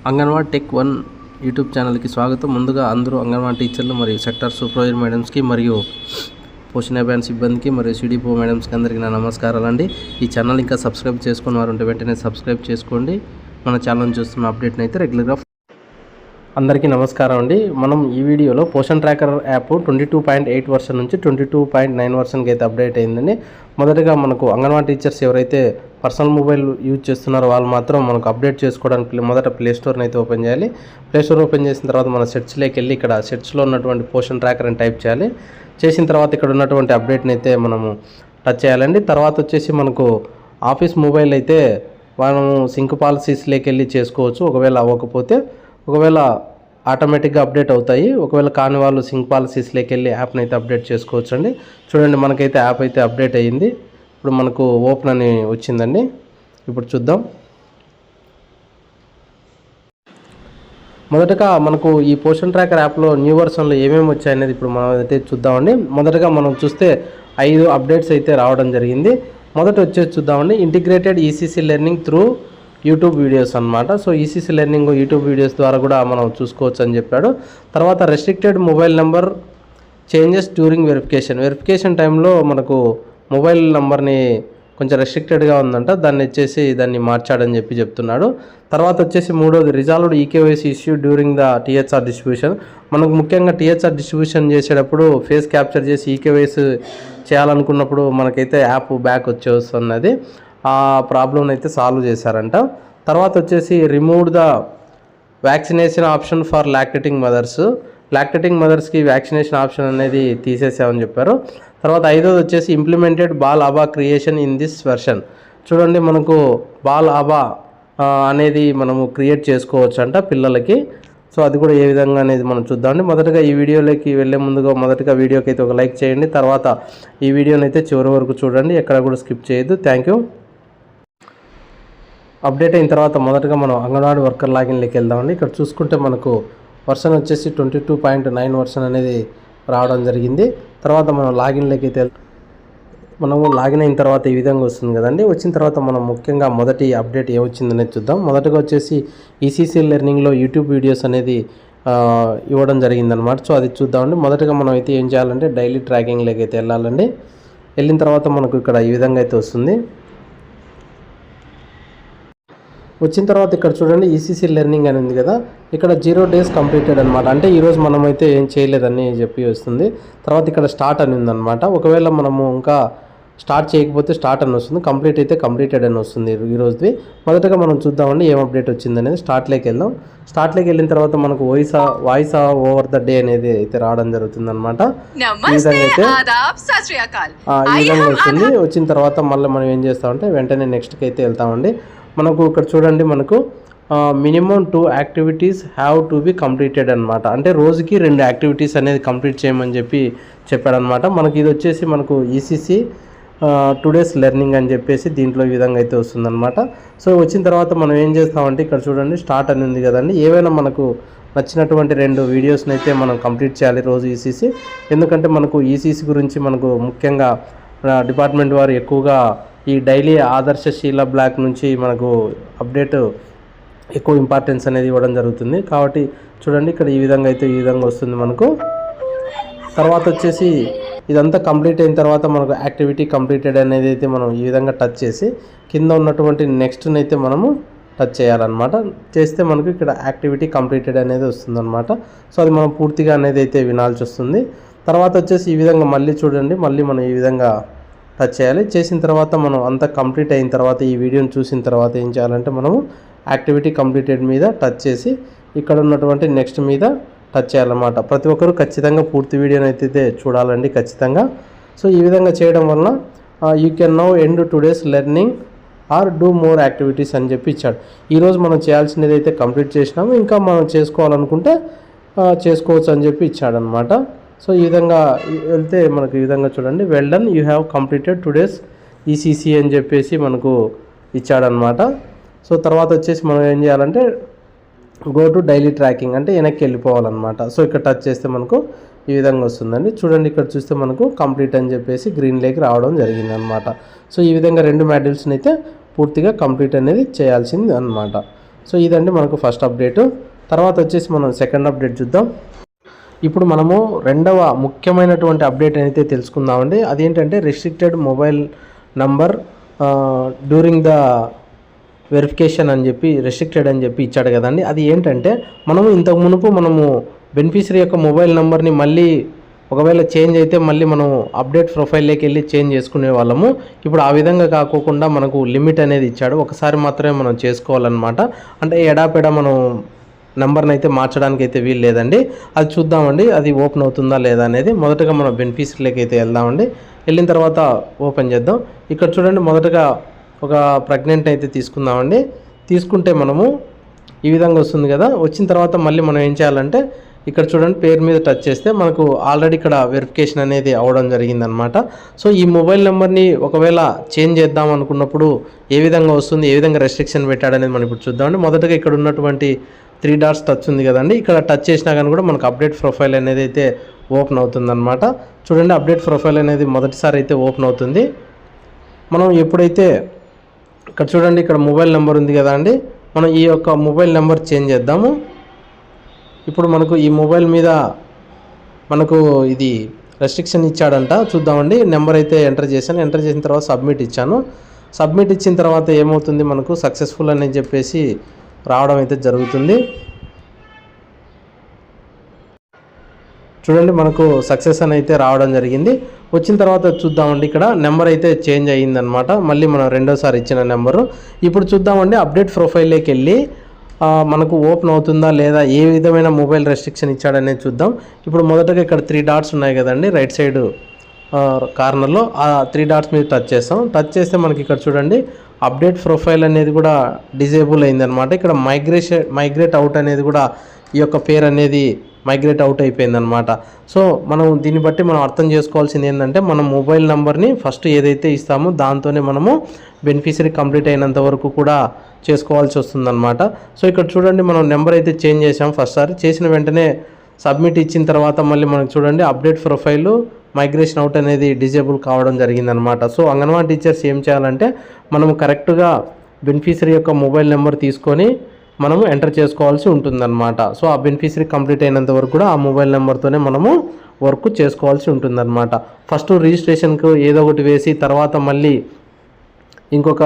Anganwadi tech 1 YouTube ఛానల్కి స్వాగతం. ముందుగా అందరూ అంగన్వాడీ టీచర్లు మరియు సెక్టర్ సూపర్వైజర్ మేడమ్స్కి మరియు పోషణ అభియాన్ సిబ్బందికి మరియు సిడిపో మేడమ్స్కి అందరికీ నా నమస్కారాలండి. ఈ ఛానల్ ఇంకా సబ్స్క్రైబ్ చేసుకున్న వారు ఉంటే వెంటనే సబ్స్క్రైబ్ చేసుకోండి. మన ఛానల్ చూస్తున్న అప్డేట్ని అయితే రెగ్యులర్గా. అందరికీ నమస్కారం అండి. మనం ఈ వీడియోలో పోషన్ ట్రాకర్ యాప్ 22.8 వర్షన్ నుంచి 22.9 వర్షన్కి అయితే అప్డేట్ అయిందండి. మొదటగా మనకు అంగన్వాడీ టీచర్స్ ఎవరైతే పర్సనల్ మొబైల్ యూజ్ చేస్తున్నారో వాళ్ళు మాత్రం మనకు అప్డేట్ చేసుకోవడానికి మొదట ప్లేస్టోర్ని అయితే ఓపెన్ చేయాలి. ప్లేస్టోర్ ఓపెన్ చేసిన తర్వాత మన సెర్చ్లోకి వెళ్ళి ఇక్కడ సెర్చ్లో ఉన్నటువంటి పోషన్ ట్రాకర్ అని టైప్ చేయాలి. చేసిన తర్వాత ఇక్కడ ఉన్నటువంటి అప్డేట్ని అయితే మనము టచ్ చేయాలండి. తర్వాత వచ్చేసి మనకు ఆఫీస్ మొబైల్ అయితే మనము సింక్ పాలసీస్లోకి వెళ్ళి చేసుకోవచ్చు. ఒకవేళ ఆటోమేటిక్గా అప్డేట్ అవుతాయి. ఒకవేళ కాని వాళ్ళు సింక్ పాలసీస్లోకి వెళ్ళి యాప్ని అయితే అప్డేట్ చేసుకోవచ్చు అండి. చూడండి, మనకైతే యాప్ అయితే అప్డేట్ అయ్యింది. ఇప్పుడు మనకు ఓపెన్ అని వచ్చిందండి. ఇప్పుడు చూద్దాం. మొదటగా మనకు ఈ పోషన్ ట్రాకర్ యాప్లో న్యూ వర్షన్లో ఏమేమి వచ్చాయనేది ఇప్పుడు మనం అయితే చూద్దామండి. మొదటగా మనం చూస్తే 5 అప్డేట్స్ అయితే రావడం జరిగింది. మొదట వచ్చేసి చూద్దామండి, integrated ECC learning through YouTube videos అనమాట. So ECC learning YouTube videos ద్వారా కూడా మనం చూసుకోవచ్చు అని చెప్పాడు. తర్వాత restricted mobile number changes during verification టైంలో మనకు మొబైల్ నెంబర్ని కొంచెం రెస్ట్రిక్టెడ్గా ఉందంట, దాన్ని మార్చాడని చెప్తున్నాడు. తర్వాత వచ్చేసి మూడోది resolved eKYC issue during the THR distribution. మనకు ముఖ్యంగా టీహెచ్ఆర్ డిస్ట్రిబ్యూషన్ చేసేటప్పుడు ఫేస్ క్యాప్చర్ చేసి ఈకేవైసీ చేయాలనుకున్నప్పుడు మనకైతే యాప్ బ్యాక్ వచ్చేస్తున్నది. ఆ ప్రాబ్లమ్ని అయితే సాల్వ్ చేశారంట. తర్వాత వచ్చేసి remove the vaccination option for lactating మదర్స్కి వ్యాక్సినేషన్ ఆప్షన్ అనేది తీసేసామని చెప్పారు. తర్వాత 5వది వచ్చేసి ఇంప్లిమెంటెడ్ బాల్ ఆబా క్రియేషన్ ఇన్ దిస్ వెర్షన్. చూడండి, మనకు బాల్ ఆబా అనేది మనము క్రియేట్ చేసుకోవచ్చు అంట పిల్లలకి. సో అది కూడా ఏ విధంగా అనేది మనం చూద్దామండి. మొదటగా ఈ వీడియోలోకి వెళ్ళే ముందుగా మొదటగా వీడియోకి అయితే ఒక లైక్ చేయండి. తర్వాత ఈ వీడియోని అయితే చివరి వరకు చూడండి, ఎక్కడ కూడా స్కిప్ చేయొద్దు. Thank you. అప్డేట్ అయిన తర్వాత మొదటగా మనం అంగన్వాడీ వర్కర్ లాగిన్లోకి వెళ్దామండి. ఇక్కడ చూసుకుంటే మనకు వర్షన్ వచ్చేసి 22.9 వర్షన్ అనేది రావడం జరిగింది. తర్వాత మనం లాగిన్లోకి అయితే మనము లాగిన్ అయిన తర్వాత ఈ విధంగా వస్తుంది కదండి. వచ్చిన తర్వాత మనం ముఖ్యంగా మొదటి అప్డేట్ ఏమొచ్చిందనేది చూద్దాం. మొదటగా వచ్చేసి ఈసీసీ లెర్నింగ్లో యూట్యూబ్ వీడియోస్ అనేది ఇవ్వడం జరిగిందనమాట. సో అది చూద్దామండి. మొదటగా మనం అయితే ఏం చేయాలంటే డైలీ ట్రాకింగ్లోకి అయితే వెళ్ళాలండి. వెళ్ళిన తర్వాత మనకు ఇక్కడ ఈ విధంగా అయితే వస్తుంది. వచ్చిన తర్వాత ఇక్కడ చూడండి, ఈసీసీ లెర్నింగ్ అని ఉంది కదా, ఇక్కడ 0 days కంప్లీటెడ్ అనమాట. అంటే ఈరోజు మనమైతే ఏం చేయలేదని చెప్పి వస్తుంది. తర్వాత ఇక్కడ స్టార్ట్ అని ఉందన్నమాట. ఒకవేళ మనము ఇంకా స్టార్ట్ చేయకపోతే స్టార్ట్ అని వస్తుంది, కంప్లీట్ అయితే కంప్లీటెడ్ అని వస్తుంది ఈరోజుది. మొదటగా మనం చూద్దామండి ఏం అప్డేట్ వచ్చింది అనేది. స్టార్ట్లోకి వెళ్దాం. స్టార్ట్లోకి వెళ్ళిన తర్వాత మనకు వాయిస్ ఓవర్ ద డే అనేది అయితే రావడం జరుగుతుంది అనమాట. ఈ విధంగా వస్తుంది. వచ్చిన తర్వాత మళ్ళీ మనం ఏం చేస్తామంటే వెంటనే నెక్స్ట్కి అయితే వెళ్తామండి. మనకు ఇక్కడ చూడండి, మనకు minimum 2 activities have to be completed అనమాట. అంటే రోజుకి 2 యాక్టివిటీస్ అనేది కంప్లీట్ చేయమని చెప్పాడనమాట. మనకి ఇది వచ్చేసి మనకు ఈసీసీ 2 days లెర్నింగ్ అని చెప్పేసి దీంట్లో ఈ విధంగా అయితే వస్తుందన్నమాట. సో వచ్చిన తర్వాత మనం ఏం చేస్తామంటే ఇక్కడ చూడండి స్టార్ట్ అని ఉంది కదండి. ఏవైనా మనకు నచ్చినటువంటి 2 వీడియోస్ని అయితే మనం కంప్లీట్ చేయాలి రోజు ఈసీసీ. ఎందుకంటే మనకు ఈసీసీ గురించి మనకు ముఖ్యంగా డిపార్ట్మెంట్ వారు ఎక్కువగా ఈ డైలీ ఆదర్శశీల బ్లాక్ నుంచి మనకు అప్డేట్ ఎక్కువ ఇంపార్టెన్స్ అనేది ఇవ్వడం జరుగుతుంది. కాబట్టి చూడండి, ఇక్కడ ఈ విధంగా వస్తుంది మనకు. తర్వాత వచ్చేసి ఇదంతా కంప్లీట్ అయిన తర్వాత మనకు యాక్టివిటీ కంప్లీటెడ్ అనేది అయితే మనం ఈ విధంగా టచ్ చేసి కింద ఉన్నటువంటి నెక్స్ట్ని అయితే మనము టచ్ చేయాలన్నమాట. చేస్తే మనకు ఇక్కడ యాక్టివిటీ కంప్లీటెడ్ అనేది వస్తుందన్నమాట. సో అది మనం పూర్తిగా అనేది అయితే వినాల్సి వస్తుంది. తర్వాత వచ్చేసి ఈ విధంగా మళ్ళీ చూడండి, మళ్ళీ మనం ఈ విధంగా టచ్ చేయాలి. చేసిన తర్వాత మనం అంతా కంప్లీట్ అయిన తర్వాత ఈ వీడియోని చూసిన తర్వాత ఏం చేయాలంటే మనము యాక్టివిటీ కంప్లీటెడ్ మీద టచ్ చేసి ఇక్కడ ఉన్నటువంటి నెక్స్ట్ మీద టచ్ చేయాలన్నమాట. ప్రతి ఒక్కరూ ఖచ్చితంగా పూర్తి వీడియోని అయితే చూడాలండి ఖచ్చితంగా. సో ఈ విధంగా చేయడం వలన you can now end 2 days learning or do more activities అని చెప్పి ఇచ్చాడు. ఈరోజు మనం చేయాల్సినది అయితే కంప్లీట్ చేసినాము, ఇంకా మనం చేసుకోవాలనుకుంటే చేసుకోవచ్చు అని చెప్పి ఇచ్చాడనమాట. సో ఈ విధంగా వెళ్తే మనకు ఈ విధంగా చూడండి, well done, you have completed 2 days ECC అని చెప్పేసి మనకు ఇచ్చాడనమాట. సో తర్వాత వచ్చేసి మనం ఏం చేయాలంటే గో టు డైలీ ట్రాకింగ్ అంటే వెనక్కి వెళ్ళిపోవాలన్నమాట. సో ఇక్కడ టచ్ చేస్తే మనకు ఈ విధంగా వస్తుందండి. చూడండి, ఇక్కడ చూస్తే మనకు కంప్లీట్ అని చెప్పేసి గ్రీన్లోకి రావడం జరిగిందనమాట. సో ఈ విధంగా 2 మాడ్యూల్స్ని అయితే పూర్తిగా కంప్లీట్ అనేది చేయాల్సింది అనమాట. సో ఇదండి మనకు ఫస్ట్ అప్డేటు. తర్వాత వచ్చేసి మనం సెకండ్ అప్డేట్ చూద్దాం. ఇప్పుడు మనము రెండవ ముఖ్యమైనటువంటి అప్డేట్ అయితే తెలుసుకుందామండి. అదేంటంటే restricted mobile number during the verification అని చెప్పి రెస్ట్రిక్టెడ్ అని చెప్పి ఇచ్చాడు కదండి. అది ఏంటంటే మనము ఇంతకు మునుపు మనము బెనిఫిషరీ యొక్క మొబైల్ నెంబర్ని మళ్ళీ ఒకవేళ చేంజ్ అయితే మళ్ళీ మనం అప్డేట్ ప్రొఫైల్లోకి వెళ్ళి చేంజ్ చేసుకునే వాళ్ళము. ఇప్పుడు ఆ విధంగా కాకోకుండా మనకు లిమిట్ అనేది ఇచ్చాడు. ఒకసారి మాత్రమే మనం చేసుకోవాలన్నమాట. అంటే ఎడాపెడా మనం నెంబర్ని అయితే మార్చడానికి అయితే వీలు లేదండి. అది చూద్దామండి, అది ఓపెన్ అవుతుందా లేదా అనేది. మొదటగా మనం బెనిఫిషరీలోకి అయితే వెళ్దామండి. వెళ్ళిన తర్వాత ఓపెన్ చేద్దాం. ఇక్కడ చూడండి, మొదటగా ఒక ప్రెగ్నెంట్ అయితే తీసుకుందామండి. తీసుకుంటే మనము ఈ విధంగా వస్తుంది కదా. వచ్చిన తర్వాత మళ్ళీ మనం ఏం చేయాలంటే ఇక్కడ చూడండి, పేరు మీద టచ్ చేస్తే మనకు ఆల్రెడీ ఇక్కడ వెరిఫికేషన్ అనేది అవ్వడం జరిగిందనమాట. సో ఈ మొబైల్ నెంబర్ని ఒకవేళ చేంజ్ చేద్దాం అనుకున్నప్పుడు ఏ విధంగా వస్తుంది, ఏ విధంగా రెస్ట్రిక్షన్ పెట్టాడనేది మనం ఇప్పుడు చూద్దామండి. మొదటగా ఇక్కడ ఉన్నటువంటి 3 డాట్స్ టచ్ ఉంది కదండి, ఇక్కడ టచ్ చేసినా కానీ కూడా మనకు అప్డేట్ ప్రొఫైల్ అనేది అయితే ఓపెన్ అవుతుందన్నమాట. చూడండి, అప్డేట్ ప్రొఫైల్ అనేది మొదటిసారి అయితే ఓపెన్ అవుతుంది. మనం ఎప్పుడైతే ఇక్కడ చూడండి, ఇక్కడ మొబైల్ నెంబర్ ఉంది కదా అండి, మనం ఈ యొక్క మొబైల్ నెంబర్ చేంజ్ చేద్దాము. ఇప్పుడు మనకు ఈ మొబైల్ మీద మనకు ఇది రెస్ట్రిక్షన్ ఇచ్చాడంట, చూద్దామండి. నెంబర్ అయితే ఎంటర్ చేశాను. ఎంటర్ చేసిన తర్వాత సబ్మిట్ ఇచ్చాను. సబ్మిట్ ఇచ్చిన తర్వాత ఏమవుతుంది, మనకు సక్సెస్ఫుల్ అని చెప్పేసి రావడం అయితే జరుగుతుంది. చూడండి, మనకు సక్సెస్ అని అయితే రావడం జరిగింది. వచ్చిన తర్వాత చూద్దామండి, ఇక్కడ నెంబర్ అయితే చేంజ్ అయ్యిందనమాట. మళ్ళీ మనం రెండోసారి ఇచ్చిన నెంబరు. ఇప్పుడు చూద్దామండి, అప్డేట్ ప్రొఫైల్లోకి వెళ్ళి మనకు ఓపెన్ అవుతుందా లేదా, ఏ విధమైన మొబైల్ రెస్ట్రిక్షన్ ఇచ్చాడనేది చూద్దాం. ఇప్పుడు మొదటగా ఇక్కడ 3 డాట్స్ ఉన్నాయి కదండి, రైట్ సైడ్ కార్నర్లో ఆ 3 డాట్స్ మీద టచ్ చేస్తాం. టచ్ చేస్తే మనకి ఇక్కడ చూడండి, అప్డేట్ ప్రొఫైల్ అనేది కూడా డిజేబుల్ అయిందనమాట. ఇక్కడ మైగ్రేట్ అవుట్ అనేది కూడా ఈ యొక్క పేరు అనేది మైగ్రేట్ అవుట్ అయిపోయిందనమాట. సో మనం దీన్ని బట్టి మనం అర్థం చేసుకోవాల్సింది ఏంటంటే, మనం మొబైల్ నెంబర్ని ఫస్ట్ ఏదైతే ఇస్తామో దాంతోనే మనము బెనిఫిషరీ కంప్లీట్ అయినంత వరకు కూడా చేసుకోవాల్సి వస్తుందన్నమాట. సో ఇక్కడ చూడండి, మనం నెంబర్ అయితే చేంజ్ చేసాం. ఫస్ట్ సారి చేసిన వెంటనే సబ్మిట్ ఇచ్చిన తర్వాత మళ్ళీ మనకు చూడండి, అప్డేట్ ప్రొఫైలు మైగ్రేషన్ అవుట్ అనేది డిజేబుల్ కావడం జరిగిందనమాట. సో అంగన్వాడీ టీచర్స్ ఏం చేయాలంటే, మనము కరెక్ట్గా బెనిఫిషరీ యొక్క మొబైల్ నెంబర్ తీసుకొని మనము ఎంటర్ చేసుకోవాల్సి ఉంటుందన్నమాట. సో ఆ బెనిఫిషరీ కంప్లీట్ అయినంత వరకు కూడా ఆ మొబైల్ నెంబర్తోనే మనము వర్క్ చేసుకోవాల్సి ఉంటుందన్నమాట. ఫస్ట్ రిజిస్ట్రేషన్కు ఏదో ఒకటి వేసి తర్వాత మళ్ళీ ఇంకొక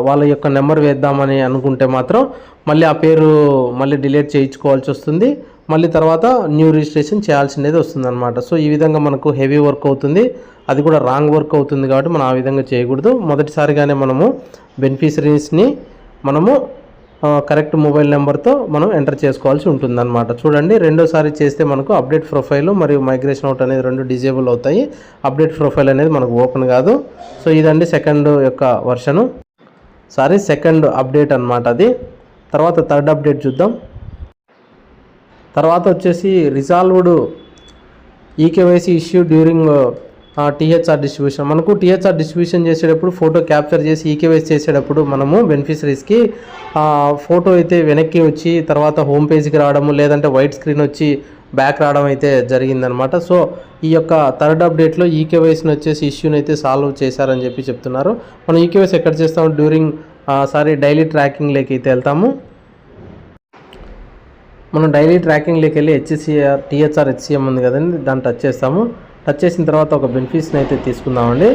వాళ్ళ యొక్క నెంబర్ వేద్దామని అనుకుంటే మాత్రం మళ్ళీ ఆ పేరు మళ్ళీ డిలీట్ చేయించుకోవాల్సి వస్తుంది. మళ్ళీ తర్వాత న్యూ రిజిస్ట్రేషన్ చేయాల్సినది వస్తుందన్నమాట. సో ఈ విధంగా మనకు హెవీ వర్క్ అవుతుంది, అది కూడా రాంగ్ వర్క్ అవుతుంది. కాబట్టి మనం ఆ విధంగా చేయకూడదు. మొదటిసారిగానే మనము బెనిఫిషరీస్ని మనము కరెక్ట్ మొబైల్ నెంబర్తో మనం ఎంటర్ చేసుకోవాల్సి ఉంటుందన్నమాట. చూడండి, రెండోసారి చేస్తే మనకు అప్డేట్ ప్రొఫైల్ మరియు మైగ్రేషన్ అవుట్ అనేది రెండు డిజేబుల్ అవుతాయి. అప్డేట్ ప్రొఫైల్ అనేది మనకు ఓపెన్ కాదు. సో ఇదండి సెకండ్ యొక్క వర్షను, సెకండ్ అప్డేట్ అనమాట అది. తర్వాత థర్డ్ అప్డేట్ చూద్దాం. తర్వాత వచ్చేసి resolved eKYC issue during THR distribution. మనకు టీహెచ్ఆర్ డిస్ట్రిబ్యూషన్ చేసేటప్పుడు ఫోటో క్యాప్చర్ చేసి ఈకేవైసీ చేసేటప్పుడు మనము బెనిఫిషరీస్కి ఫోటో అయితే వెనక్కి వచ్చి తర్వాత హోమ్ పేజ్కి రావడము, లేదంటే వైట్ స్క్రీన్ వచ్చి బ్యాక్ రావడం అయితే జరిగిందనమాట. సో ఈ యొక్క థర్డ్ అప్డేట్లో ఈకేవైసీని వచ్చేసి ఇష్యూని అయితే సాల్వ్ చేశారని చెప్పి చెప్తున్నారు. మనం ఈకేవైసీ ఎక్కడ చేస్తాము, డ్యూరింగ్ డైలీ ట్రాకింగ్లోకి అయితే వెళ్తాము. మనం డైలీ ట్రాకింగ్లోకి వెళ్ళి టీహెచ్ఆర్ హెచ్సిఎం ఉంది కదండి, దాన్ని టచ్ చేస్తాము. టచ్ చేసిన తర్వాత ఒక బెనిఫిట్స్ని అయితే తీసుకుందామండి.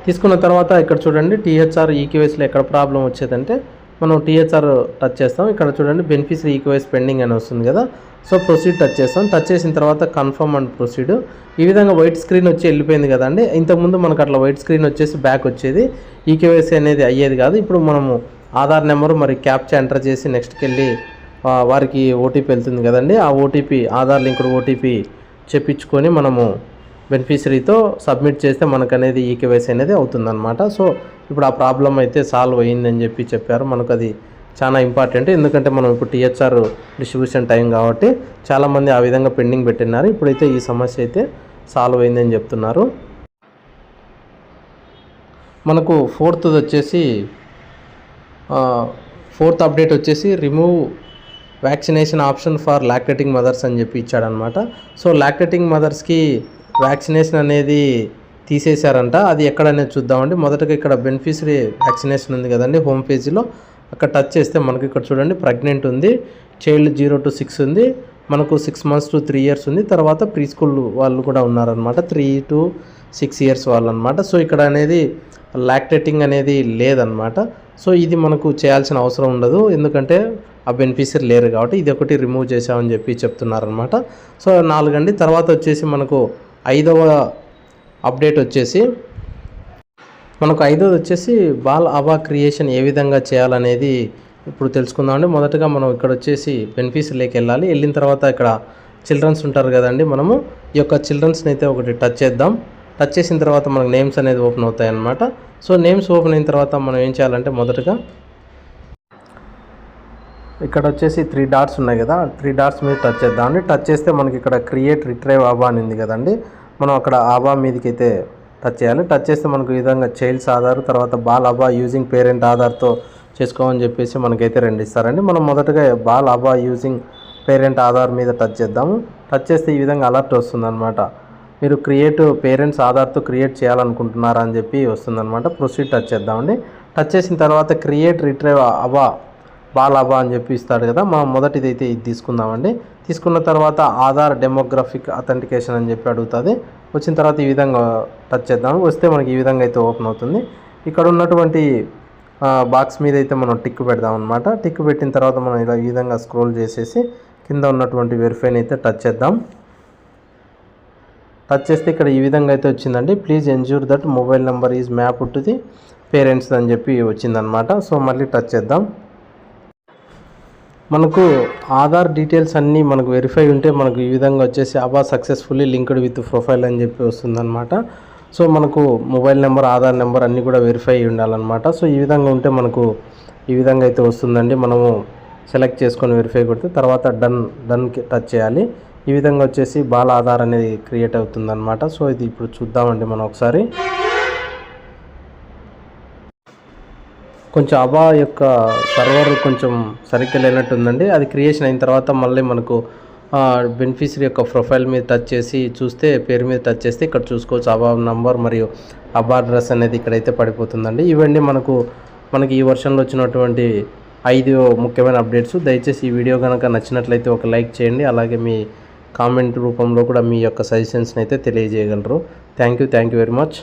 తీసుకున్న తర్వాత ఇక్కడ చూడండి, టీహెచ్ఆర్ ఈకేవైసీలో ఎక్కడ ప్రాబ్లం వచ్చేదంటే మనం టీహెచ్ఆర్ టచ్ చేస్తాం. ఇక్కడ చూడండి, బెనిఫిషరీ ఈకేవైసీ పెండింగ్ అని వస్తుంది కదా. సో ప్రొసీడ్ టచ్ చేస్తాం. టచ్ చేసిన తర్వాత కన్ఫర్మ్ అండ్ ప్రొసీడ్. ఈ విధంగా వైట్ స్క్రీన్ వచ్చి వెళ్ళిపోయింది కదండి. ఇంతకుముందు మనకు అట్లా వైట్ స్క్రీన్ వచ్చేసి బ్యాక్ వచ్చేది, ఈకేవైసీ అనేది అయ్యేది కాదు. ఇప్పుడు మనము ఆధార్ నెంబరు మరి క్యాప్చా ఎంటర్ చేసి నెక్స్ట్కి వెళ్ళి వారికి ఓటీపీ వెళ్తుంది కదండి. ఆ ఓటీపీ ఆధార్ లింక్డ్ ఓటీపీ చెప్పించుకొని మనము బెనిఫిషరీతో సబ్మిట్ చేస్తే మనకు అనేది ఈకేవైసీ అనేది అవుతుందన్నమాట. సో ఇప్పుడు ఆ ప్రాబ్లం అయితే సాల్వ్ అయ్యిందని చెప్పి చెప్పారు. మనకు అది చాలా ఇంపార్టెంట్, ఎందుకంటే మనం ఇప్పుడు టీహెచ్ఆర్ డిస్ట్రిబ్యూషన్ టైం కాబట్టి చాలామంది ఆ విధంగా పెండింగ్ పెట్టినారు. ఇప్పుడైతే ఈ సమస్య అయితే సాల్వ్ అయిందని చెప్తున్నారు. మనకు ఫోర్త్ అప్డేట్ వచ్చేసి remove vaccination option for lactating mothers అని చెప్పి ఇచ్చాడనమాట. సో లాక్టేటింగ్ మదర్స్కి వ్యాక్సినేషన్ అనేది తీసేశారంట. అది ఎక్కడనేది చూద్దామండి. మొదటగా ఇక్కడ బెనిఫిషరీ వ్యాక్సినేషన్ ఉంది కదండి హోమ్ పేజీలో, అక్కడ టచ్ చేస్తే మనకి ఇక్కడ చూడండి ప్రెగ్నెంట్ ఉంది, చైల్డ్ 0 to 6 ఉంది, మనకు 6 months to 3 years ఉంది, తర్వాత ప్రీ స్కూల్ వాళ్ళు కూడా ఉన్నారనమాట, 3 to 6 years వాళ్ళు అనమాట. సో ఇక్కడ అనేది లాక్టేటింగ్ అనేది లేదనమాట. సో ఇది మనకు చేయాల్సిన అవసరం ఉండదు, ఎందుకంటే ఆ బెనిఫిషియరీ లేరు కాబట్టి ఇది ఒకటి రిమూవ్ చేసామని చెప్పి చెప్తున్నారనమాట. సో 4 అండి. తర్వాత వచ్చేసి మనకు 5వ అప్డేట్ వచ్చేసి మనకు 5వది వచ్చేసి బాల్ ఆబా క్రియేషన్ ఏ విధంగా చేయాలనేది ఇప్పుడు తెలుసుకుందామండి. మొదటగా మనం ఇక్కడ వచ్చేసి బెనిఫిషరీలోకి వెళ్ళాలి. వెళ్ళిన తర్వాత ఇక్కడ చిల్డ్రన్స్ ఉంటారు కదండి, మనము ఈ యొక్క చిల్డ్రన్స్ని అయితే ఒకటి టచ్ చేద్దాం. టచ్ చేసిన తర్వాత మనకు నేమ్స్ అనేది ఓపెన్ అవుతాయి అన్నమాట. సో నేమ్స్ ఓపెన్ అయిన తర్వాత మనం ఏం చేయాలంటే మొదటగా ఇక్కడ వచ్చేసి 3 డాట్స్ ఉన్నాయి కదా, 3 డాట్స్ మీద టచ్ చేద్దామండి. టచ్ చేస్తే మనకి ఇక్కడ క్రియేట్ రిట్రైవ్ ఆబా అని ఉంది కదండి, మనం అక్కడ ఆబా మీదకి అయితే టచ్ చేయాలి. టచ్ చేస్తే మనకు ఈ విధంగా చైల్డ్స్ ఆధార్, తర్వాత బాల్ ఆబా యూజింగ్ పేరెంట్ ఆధార్తో చేసుకోమని చెప్పేసి మనకైతే 2 ఇస్తారండి. మనం మొదటగా ball Aba using parent Aadhaar మీద టచ్ చేద్దాము. టచ్ చేస్తే ఈ విధంగా అలర్ట్ వస్తుందన్నమాట, మీరు క్రియేట్ పేరెంట్స్ ఆధార్తో క్రియేట్ చేయాలనుకుంటున్నారా అని చెప్పి వస్తుందన్నమాట. ప్రొసీడ్ టచ్ చేద్దామండి. టచ్ చేసిన తర్వాత create retrieve Aba ball Aba అని చెప్పి ఇస్తాడు కదా, మనం మొదటిది అయితే ఇది తీసుకుందామండి. తీసుకున్న తర్వాత ఆధార్ డెమోగ్రఫిక్ అథెంటికేషన్ అని చెప్పి అడుగుతుంది. వచ్చిన తర్వాత ఈ విధంగా టచ్ చేద్దాము. వస్తే మనకి ఈ విధంగా అయితే ఓపెన్ అవుతుంది. ఇక్కడ ఉన్నటువంటి బాక్స్ మీద అయితే మనం టిక్ పెడదాం అనమాట. టిక్ పెట్టిన తర్వాత మనం ఇలా ఈ విధంగా స్క్రోల్ చేసేసి కింద ఉన్నటువంటి వెరిఫైని అయితే టచ్ చేద్దాం. టచ్ చేస్తే ఇక్కడ ఈ విధంగా అయితే వచ్చిందండి, please ensure that mobile number is map to the parents అని చెప్పి వచ్చిందనమాట. సో మళ్ళీ టచ్ చేద్దాం. మనకు ఆధార్ డీటెయిల్స్ అన్నీ మనకు వెరిఫై ఉంటే మనకు ఈ విధంగా వచ్చేసి Aba successfully linked with profile అని చెప్పి వస్తుందన్నమాట. సో మనకు మొబైల్ నెంబర్, ఆధార్ నెంబర్ అన్నీ కూడా వెరిఫై ఉండాలన్నమాట. సో ఈ విధంగా ఉంటే మనకు ఈ విధంగా అయితే వస్తుందండి. మనము సెలెక్ట్ చేసుకొని వెరిఫై కొడితే తర్వాత డన్కి టచ్ చేయాలి. ఈ విధంగా వచ్చేసి బాల్ ఆధార్ అనేది క్రియేట్ అవుతుందన్నమాట. సో ఇది ఇప్పుడు చూద్దామండి మనం ఒకసారి. కొంచెం ఆబా యొక్క సర్వర్ కొంచెం సరిగ్గా లేనట్టుందండి. అది క్రియేషన్ అయిన తర్వాత మళ్ళీ మనకు బెనిఫిషరీ యొక్క ప్రొఫైల్ మీద టచ్ చేసి చూస్తే, పేరు మీద టచ్ చేస్తే ఇక్కడ చూసుకోవచ్చు ఆబా నంబర్ మరియు ఆబా అడ్రస్ అనేది ఇక్కడైతే పడిపోతుందండి. ఇవన్నీ మనకి ఈ వర్షన్లో వచ్చినటువంటి 5 ముఖ్యమైన అప్డేట్స్. దయచేసి ఈ వీడియో కనుక నచ్చినట్లయితే ఒక లైక్ చేయండి. అలాగే మీ కామెంట్ రూపంలో కూడా మీ యొక్క సజెషన్స్ని అయితే తెలియజేయగలరు. Thank you very much.